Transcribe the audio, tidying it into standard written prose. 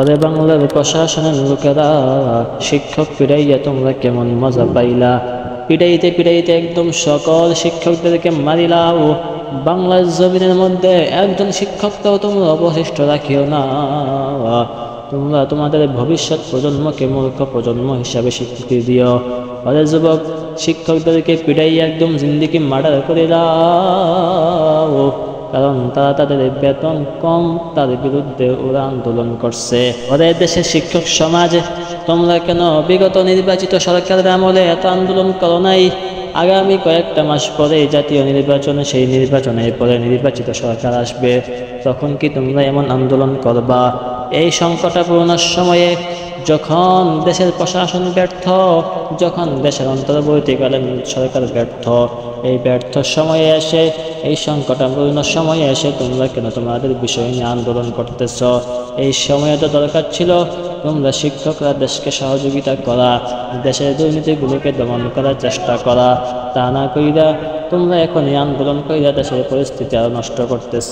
ওরে বাংলার প্রশাসনের লোকেরা, শিক্ষক পিটাইয়া তোমরা কেমন মজা পাইলা? পিটাইতে পিটাইতে একদম সকল শিক্ষকদেরকে মারিলাও। বাংলার জমিনের মধ্যে একজন শিক্ষকটাও তোমরা অবশিষ্ট রাখিও না। তোমরা তোমাদের ভবিষ্যৎ প্রজন্মকে মূর্খ প্রজন্ম হিসাবে স্বীকৃতি দিও। ওরে যুবক, শিক্ষকদেরকে পিটাইয়া একদম জিন্দিগি মার্ডার করে দাও, কারণ তারা তাদের বেতন কম, তার বিরুদ্ধে ওরা আন্দোলন করছে। ওদের দেশের শিক্ষক সমাজ, তোমরা কেন বিগত নির্বাচিত সরকারের আমলে এত আন্দোলন করো নাই? আগামী কয়েকটা মাস পরে জাতীয় নির্বাচনে, সেই নির্বাচনের পরে নির্বাচিত সরকার আসবে, তখন কি তোমরা এমন আন্দোলন করবা? এই সংকটাপূর্ণ সময়ে, যখন দেশের প্রশাসন ব্যর্থ, যখন দেশের অন্তর্বর্তীকালীন সরকার ব্যর্থ, এই ব্যর্থ সময়ে এসে, এই সংকটাপূর্ণ সময়ে এসে তোমরা কেন তোমাদের বিষয় নিয়ে আন্দোলন করতেছ? এই সময়ে তো দরকার ছিল তোমরা শিক্ষকরা দেশকে সহযোগিতা করা, দেশের দুর্নীতিগুলোকে দমন করার চেষ্টা করা। তা না কইরা তোমরা এখন এই আন্দোলন কইরা দেশের পরিস্থিতি আরো নষ্ট করতেছ।